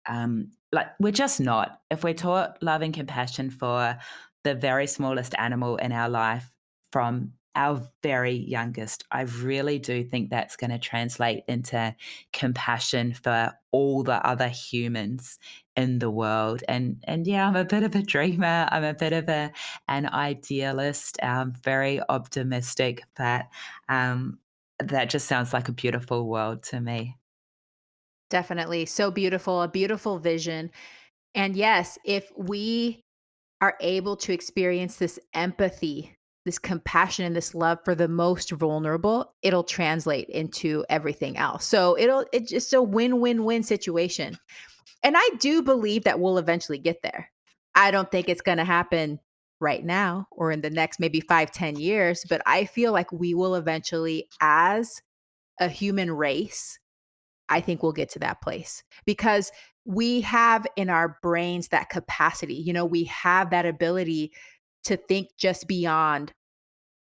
like we're just not. If we're taught love and compassion for the very smallest animal in our life from our very youngest, I really do think that's going to translate into compassion for all the other humans in the world. And yeah, I'm a bit of a dreamer. I'm a bit of an idealist. Very optimistic, but that just sounds like a beautiful world to me. Definitely. So beautiful, a beautiful vision. And yes, if we are able to experience this empathy, this compassion, and this love for the most vulnerable, it'll translate into everything else. So it's just a win-win-win situation. And I do believe that we'll eventually get there. I don't think it's going to happen right now or in the next maybe 5, 10 years, but I feel like we will eventually, as a human race, I think we'll get to that place because we have in our brains that capacity. We have that ability to think just beyond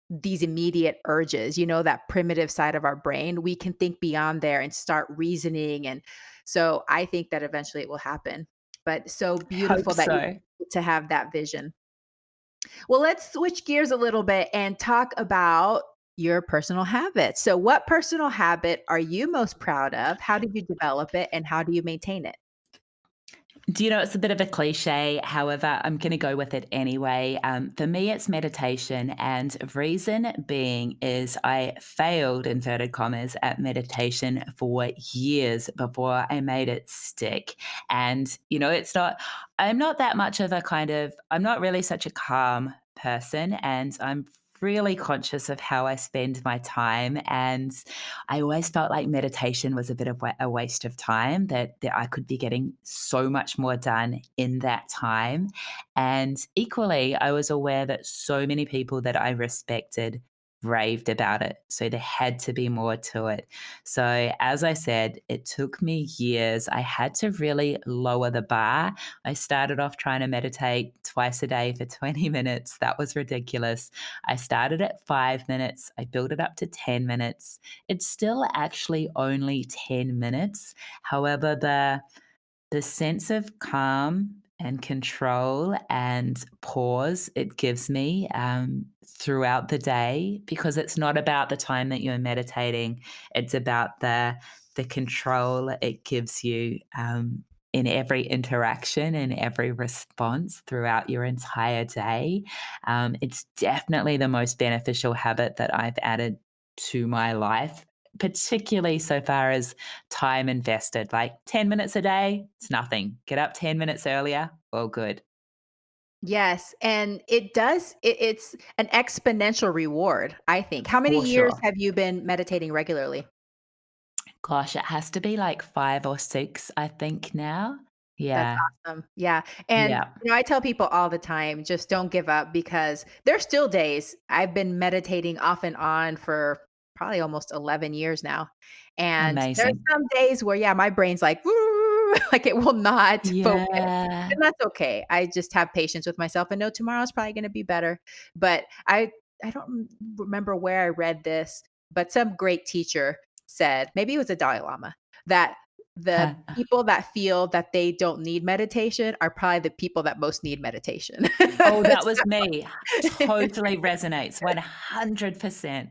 these immediate urges, that primitive side of our brain. We can think beyond there and start reasoning. And so I think that eventually it will happen. But so I hope beautiful that you so. to have that vision. Well, let's switch gears a little bit and talk about your personal habits. So, what personal habit are you most proud of? How did you develop it and how do you maintain it? Do you know it's a bit of a cliche? However, I'm going to go with it anyway. For me, it's meditation. And reason being is I failed, inverted commas, at meditation for years before I made it stick. And, I'm not that much of I'm not really such a calm person. And I'm really conscious of how I spend my time. And I always felt like meditation was a bit of a waste of time, that I could be getting so much more done in that time. And equally, I was aware that so many people that I respected raved about it. So there had to be more to it. So, as I said, it took me years. I had to really lower the bar. I started off trying to meditate twice a day for 20 minutes. That was ridiculous. I started at 5 minutes. I built it up to 10 minutes. It's still actually only 10 minutes. However, the sense of calm and control and pause it gives me throughout the day, because it's not about the time that you're meditating, it's about the control it gives you in every interaction and every response throughout your entire day. It's definitely the most beneficial habit that I've added to my life, particularly so far as time invested. Like 10 minutes a day, it's nothing. Get up 10 minutes earlier, all good. Yes, and it's an exponential reward, I think. How many For years sure. have you been meditating regularly? Gosh, it has to be like 5 or 6, I think now. That's Yeah. awesome. Yeah, and, Yeah. I tell people all the time, just don't give up because there's still days I've been meditating off and on for probably almost 11 years now, and there's Amazing. some days where, yeah, my brain's like, "Woo," like it will not focus, Yeah. and that's okay. I just have patience with myself and know tomorrow's probably gonna be better, but I don't remember where I read this, but some great teacher said, maybe it was a Dalai Lama, that the people that feel that they don't need meditation are probably the people that most need meditation. Oh, that was me. Totally resonates 100%.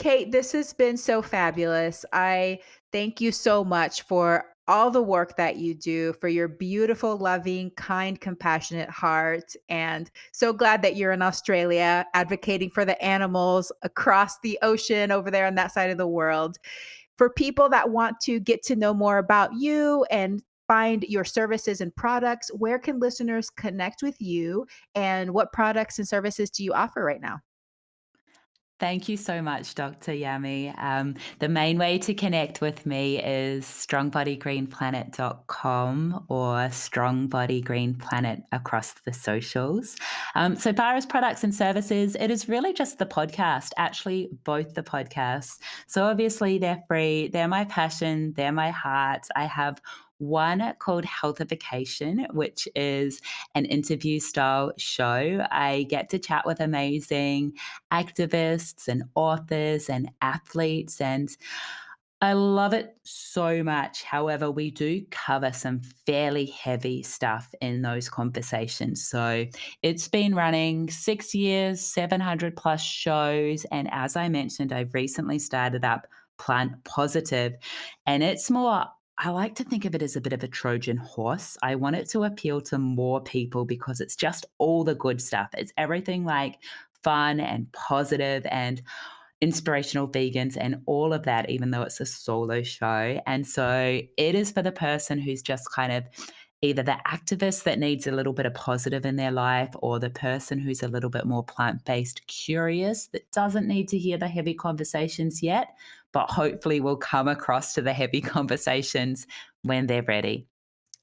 Kate, this has been so fabulous. I thank you so much for all the work that you do, for your beautiful, loving, kind, compassionate heart. And so glad that you're in Australia advocating for the animals across the ocean over there on that side of the world. For people that want to get to know more about you and find your services and products, where can listeners connect with you and what products and services do you offer right now? Thank you so much, Dr. Yami. The main way to connect with me is strongbodygreenplanet.com or strongbodygreenplanet across the socials. So far as products and services, it is really just the podcast, actually both the podcasts. So obviously they're free. They're my passion. They're my heart. I have one called Healthification, which is an interview style show. I get to chat with amazing activists and authors and athletes, and I love it so much. However, we do cover some fairly heavy stuff in those conversations. So it's been running 6 years, 700 plus shows. And as I mentioned, I've recently started up Plant Positive, and it's more. I like to think of it as a bit of a Trojan horse. I want it to appeal to more people because it's just all the good stuff. It's everything like fun and positive and inspirational vegans and all of that, even though it's a solo show. And so it is for the person who's just kind of either the activist that needs a little bit of positive in their life or the person who's a little bit more plant-based curious that doesn't need to hear the heavy conversations yet, but hopefully will come across to the heavy conversations when they're ready.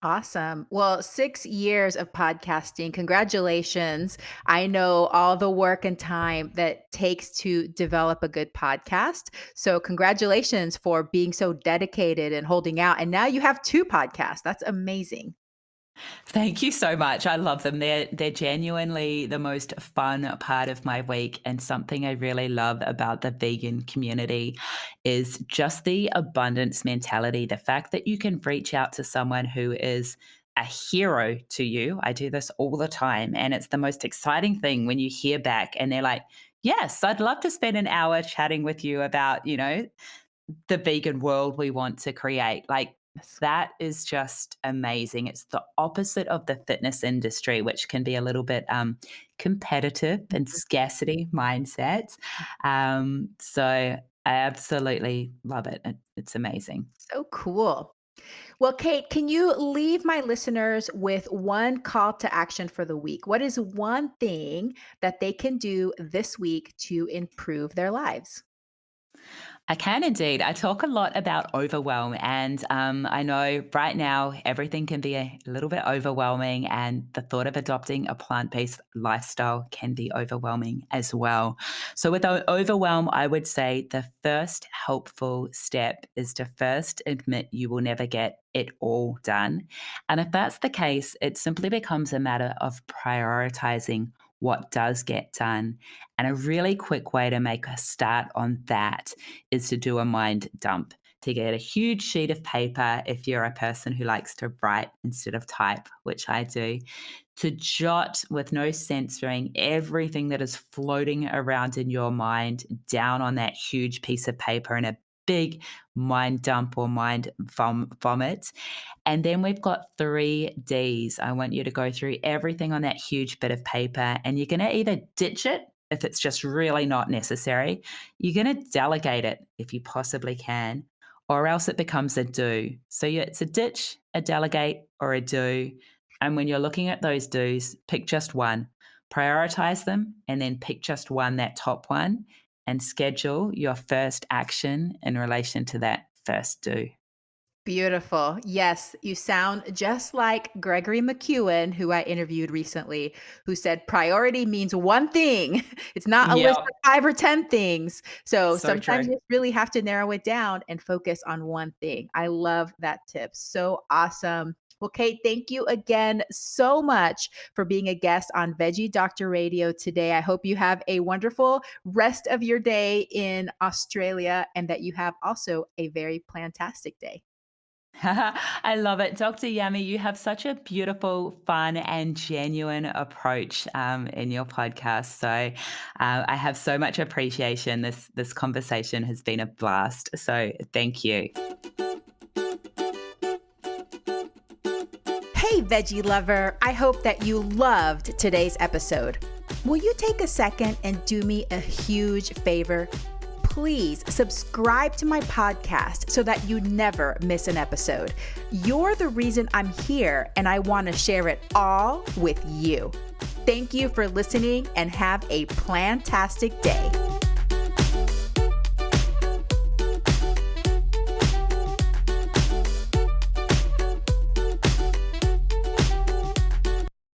Awesome. Well, 6 years of podcasting. Congratulations. I know all the work and time that takes to develop a good podcast. So, congratulations for being so dedicated and holding out. And now you have two podcasts. That's amazing. Thank you so much. I love them. They're genuinely the most fun part of my week, and something I really love about the vegan community is just the abundance mentality. The fact that you can reach out to someone who is a hero to you. I do this all the time, and it's the most exciting thing when you hear back and they're like, "Yes, I'd love to spend an hour chatting with you about, the vegan world we want to create." Like, Yes. that is just amazing. It's the opposite of the fitness industry, which can be a little bit competitive and Mhm. scarcity mindset. So I absolutely love it. It's amazing. So cool. Well, Kate, can you leave my listeners with one call to action for the week? What is one thing that they can do this week to improve their lives? I can indeed. I talk a lot about overwhelm, and I know right now everything can be a little bit overwhelming, and the thought of adopting a plant based lifestyle can be overwhelming as well. So, with overwhelm, I would say the first helpful step is to first admit you will never get it all done. And if that's the case, it simply becomes a matter of prioritizing what does get done. And a really quick way to make a start on that is to do a mind dump, to get a huge sheet of paper if you're a person who likes to write instead of type, which I do, to jot with no censoring everything that is floating around in your mind down on that huge piece of paper in a big mind dump or mind vomit. And then we've got 3 Ds. I want you to go through everything on that huge bit of paper, and you're going to either ditch it if it's just really not necessary. You're going to delegate it if you possibly can, or else it becomes a do. So it's a ditch, a delegate, or a do. And when you're looking at those do's, pick just one, prioritize them, and then pick just one, that top one, and schedule your first action in relation to that first do. Beautiful. Yes, you sound just like Gregory McEwen, who I interviewed recently, who said priority means one thing. It's not a Yeah, list of 5 or 10 things. So so sometimes true. you really have to narrow it down and focus on one thing. I love that tip. So awesome. Well, Kate, thank you again so much for being a guest on Veggie Doctor Radio today. I hope you have a wonderful rest of your day in Australia and that you have also a very plantastic day. I love it. Dr. Yummy, you have such a beautiful, fun, and genuine approach in your podcast. So I have so much appreciation. This conversation has been a blast. So thank you. Hey, veggie lover. I hope that you loved today's episode. Will you take a second and do me a huge favor? Please subscribe to my podcast so that you never miss an episode. You're the reason I'm here, and I want to share it all with you. Thank you for listening, and have a plantastic day.